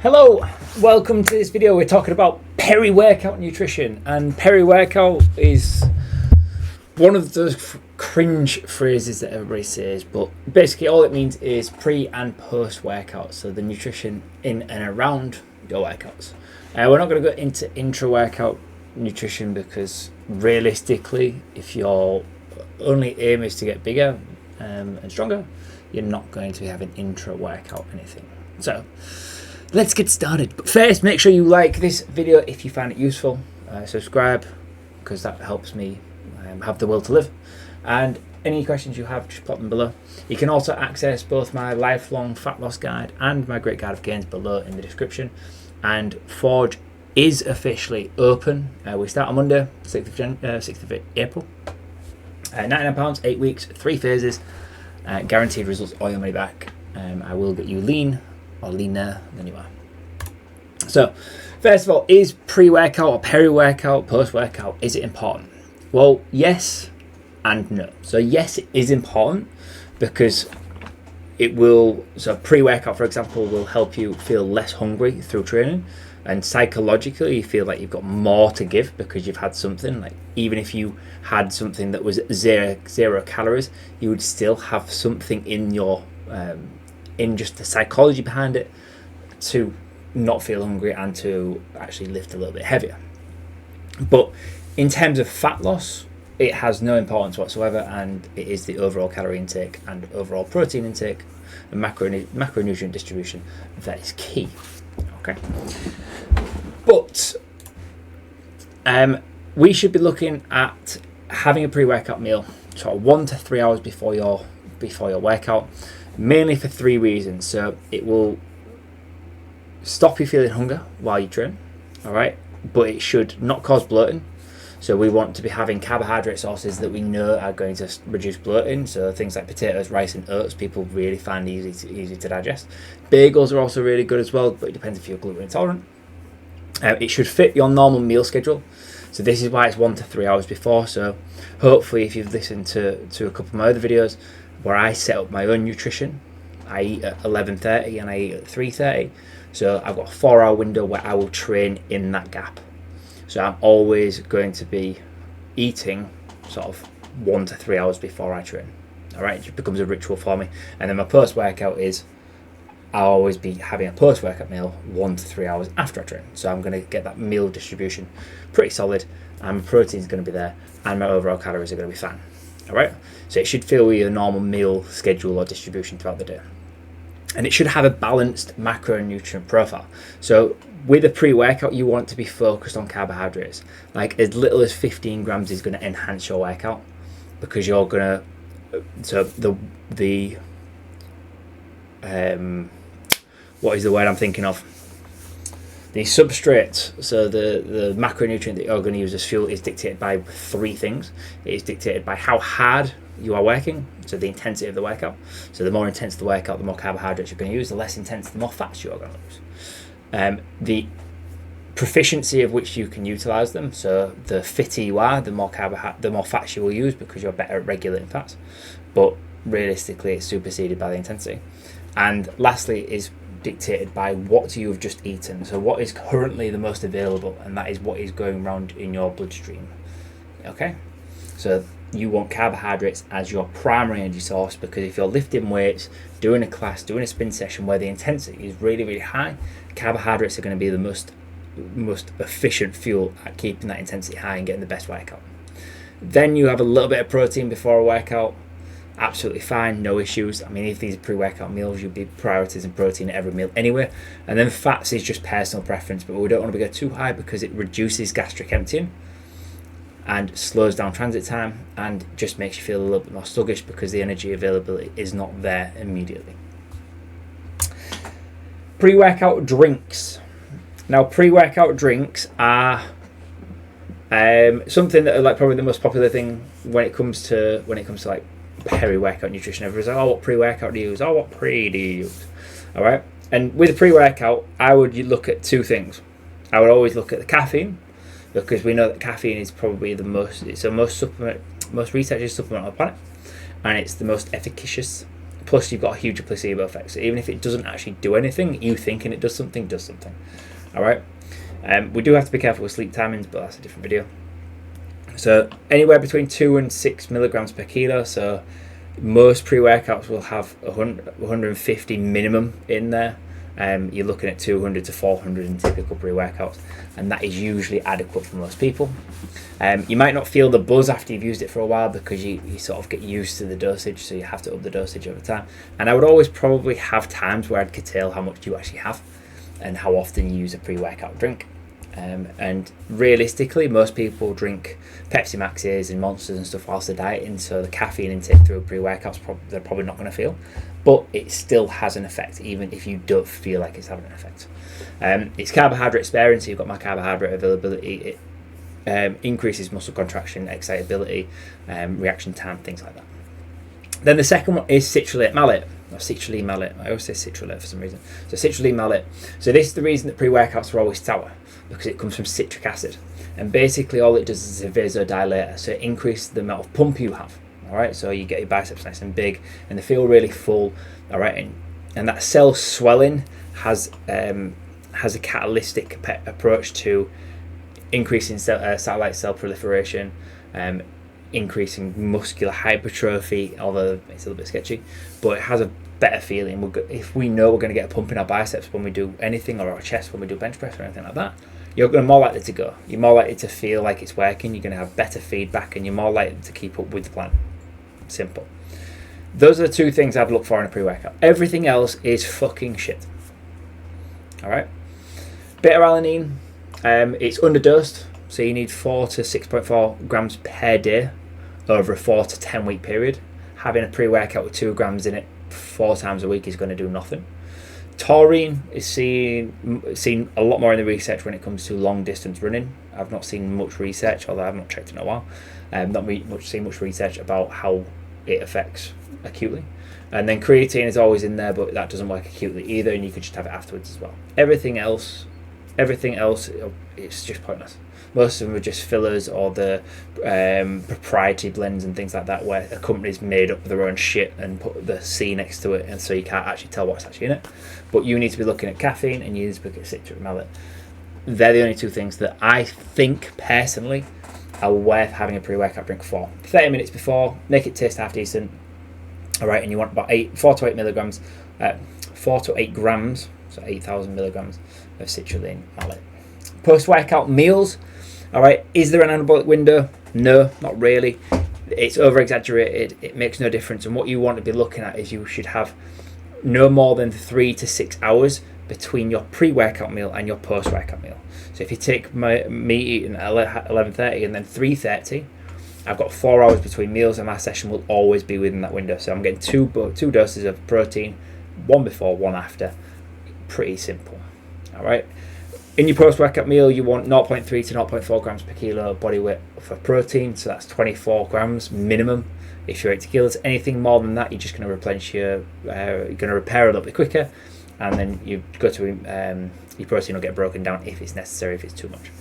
Hello, welcome to this video. We're talking about peri-workout nutrition, and peri-workout is one of the cringe phrases that everybody says, but basically all it means is pre and post workout, so the nutrition in and around your workouts. We're not going to go into intra-workout nutrition because realistically, if your only aim is to get bigger and stronger, you're not going to be having intra-workout anything. So let's get started. But first, make sure you like this video if you find it useful. Subscribe, because that helps me have the will to live. And any questions you have, just pop them below. You can also access both my lifelong fat loss guide and my great guide of gains below in the description. And Forge is officially open. We start on Monday, 6th of April. £99, 8 weeks, 3 phases, guaranteed results, all your money back. I will get you lean or leaner than you are. So, first of all, is pre-workout or peri-workout, post-workout, is it important? Well, yes and no. So yes, it is important because it will, so pre-workout, for example, will help you feel less hungry through training, and psychologically you feel like you've got more to give because you've had something. Like, even if you had something that was zero calories, you would still have something in your in just the psychology behind it to not feel hungry and to actually lift a little bit heavier. But in terms of fat loss, it has no importance whatsoever, and it is the overall calorie intake and overall protein intake and macronutrient distribution that is key. Okay, but we should be looking at having a pre-workout meal sort of 1 to 3 hours before your workout, mainly for 3 reasons. So it will stop you feeling hunger while you train, all right, but it should not cause bloating. So we want to be having carbohydrate sources that we know are going to reduce bloating. So things like potatoes, rice and oats, people really find easy to digest. Bagels are also really good as well, but it depends if you're gluten intolerant. It should fit your normal meal schedule. So this is why it's 1 to 3 hours before. So hopefully if you've listened to a couple of my other videos where I set up my own nutrition, I eat at 11:30 and I eat at 3:30. So I've got a 4-hour window where I will train in that gap. So I'm always going to be eating sort of 1 to 3 hours before I train. All right, it just becomes a ritual for me. And then my post-workout is I'll always be having a post-workout meal 1 to 3 hours after I train. So I'm going to get that meal distribution pretty solid, and my protein is going to be there, and my overall calories are going to be fine. All right, so it should fit with your normal meal schedule or distribution throughout the day. And it should have a balanced macronutrient profile. So with a pre-workout, you want to be focused on carbohydrates. Like as little as 15 grams is going to enhance your workout, because you're going to, so the what is the word I'm thinking of? The substrate, so the macronutrient that you're going to use as fuel is dictated by 3 things. It is dictated by how hard you are working, so the intensity of the workout. So the more intense the workout, the more carbohydrates you're going to use. The less intense, the more fats you're going to lose. The proficiency of which you can utilize them. So the fitter you are, the more fats you will use because you're better at regulating fats. But realistically, it's superseded by the intensity. And lastly, is dictated by what you've just eaten. So what is currently the most available, and that is what is going around in your bloodstream. Okay, so you want carbohydrates as your primary energy source, because if you're lifting weights, doing a class, doing a spin session where the intensity is really, really high, carbohydrates are going to be the most efficient fuel at keeping that intensity high and getting the best workout. Then you have a little bit of protein before a workout. Absolutely fine, no issues. I mean, if these are pre-workout meals, you'll be prioritizing protein at every meal anyway. And then fats is just personal preference, but we don't want to go too high because it reduces gastric emptying and slows down transit time and just makes you feel a little bit more sluggish because the energy availability is not there immediately. Pre-workout drinks. Now, pre-workout drinks are something that are like probably the most popular thing when it comes to like peri-workout nutrition. Everyone's like, oh, what pre-workout do you use? Oh, what pre do you use? All right. And with a pre-workout, I would look at 2 things. I would always look at the caffeine, because we know that caffeine is probably most researched supplement on the planet, and it's the most efficacious Plus, you've got a huge placebo effect. So even if it doesn't actually do anything, you thinking it does something, does something. All right. We do have to be careful with sleep timings, but that's a different video. So anywhere between 2 and 6 milligrams per kilo. So most pre-workouts will have 150 minimum in there. You're looking at 200 to 400 in typical pre-workouts, and that is usually adequate for most people. You might not feel the buzz after you've used it for a while because you sort of get used to the dosage, so you have to up the dosage over time. And I would always probably have times where I'd curtail how much you actually have and how often you use a pre-workout drink. And realistically, most people drink Pepsi Maxes and Monsters and stuff whilst they're dieting, so the caffeine intake through pre-workouts they're probably not going to feel, but it still has an effect even if you don't feel like it's having an effect. It's carbohydrate sparing, so you've got my carbohydrate availability. It increases muscle contraction, excitability, reaction time, things like that. Then the second one is citrulline malate. Or citrulline malate. I always say citrulate for some reason. So citrulline malate. So this is the reason that pre-workouts are always sour, because it comes from citric acid. And basically all it does is a vasodilator. So it increases the amount of pump you have. All right. So you get your biceps nice and big and they feel really full. All right. And that cell swelling has a catalytic approach to increasing satellite cell proliferation, increasing muscular hypertrophy, although it's a little bit sketchy, but it has a better feeling. If we know we're going to get a pump in our biceps when we do anything, or our chest when we do bench press or anything like that, you're more likely to go. You're more likely to feel like it's working, you're going to have better feedback, and you're more likely to keep up with the plan. Simple. Those are the two things I'd look for in a pre-workout. Everything else is fucking shit. Alright? Beta-alanine, it's underdosed, so you need 4 to 6.4 grams per day over a 4 to 10 week period. Having a pre-workout with 2 grams in it 4 times a week is going to do nothing. Taurine is seen a lot more in the research when it comes to long distance running. I've not seen much research, although I've not checked in a while. Seen much research about how it affects acutely. And then creatine is always in there, but that doesn't work acutely either, and you could just have it afterwards as well. Everything else, it's just pointless. Most of them are just fillers or the proprietary blends and things like that, where a company's made up their own shit and put the C next to it, and so you can't actually tell what's actually in it. But you need to be looking at caffeine and you need to be looking at citric malate. They're the only two things that I think personally are worth having a pre-workout drink for. 30 minutes before, make it taste half decent. All right, and you want about 4 to 8 milligrams, 4 to 8 grams, so 8,000 milligrams of citrulline malate. Post-workout meals. All right, is there an anabolic window? No, not really. It's over-exaggerated. It makes no difference. And what you want to be looking at is you should have no more than 3 to 6 hours between your pre-workout meal and your post-workout meal. So if you take me eating at 11:30 and then 3:30, I've got 4 hours between meals, and my session will always be within that window. So I'm getting two doses of protein, one before, one after. Pretty simple. All right. In your post-workout meal, you want 0.3 to 0.4 grams per kilo body weight for protein. So that's 24 grams minimum. If you're 80 kilos, anything more than that, you're just going to replenish you're going to repair a little bit quicker, and then you go to your protein will get broken down if it's necessary, if it's too much.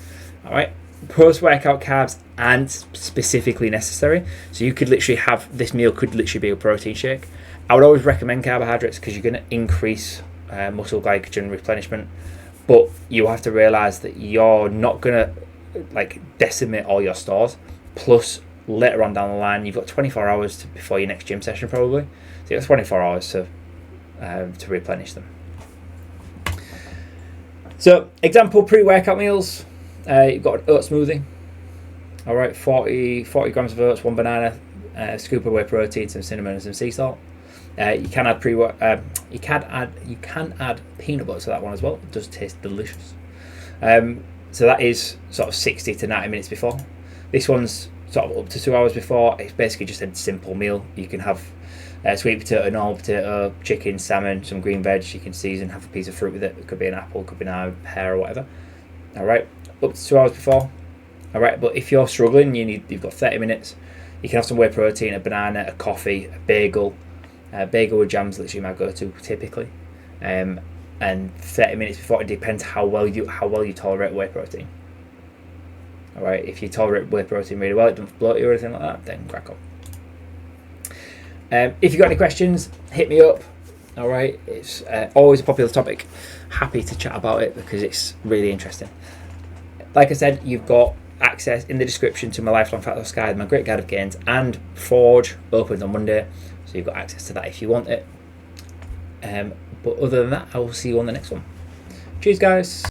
All right. Post-workout carbs aren't specifically necessary, so you could literally have this meal could literally be a protein shake. I would always recommend carbohydrates because you're going to increase muscle glycogen replenishment, but you have to realize that you're not going to decimate all your stores. Plus, later on down the line, you've got 24 hours before your next gym session probably, so you've got 24 hours to replenish them. So, example pre-workout meals. You've got an oat smoothie. All right, 40 grams of oats, 1 banana, scoop of whey protein, some cinnamon, and some sea salt. You can add peanut butter to that one as well. It does taste delicious. So that is sort of 60 to 90 minutes before. This one's sort of up to 2 hours before. It's basically just a simple meal. You can have sweet potato, normal potato, chicken, salmon, some green veg. You can season, have a piece of fruit with it. It could be an apple, could be a pear or whatever. All right, up to 2 hours before. All right, but if you're struggling, you've got 30 minutes. You can have some whey protein, a banana, a coffee, a bagel. Bagel with jam's literally my go-to typically. And 30 minutes before, it depends how well you tolerate whey protein. All right, if you tolerate whey protein really well, it doesn't bloat you or anything like that, then crack on. If you've got any questions, hit me up. All right, it's always a popular topic. Happy to chat about it because it's really interesting. Like I said, you've got access in the description to my lifelong fat loss guide, my great guide of gains, and Forge opens on Monday, so you've got access to that if you want it. But other than that, I will see you on the next one. Cheers, guys.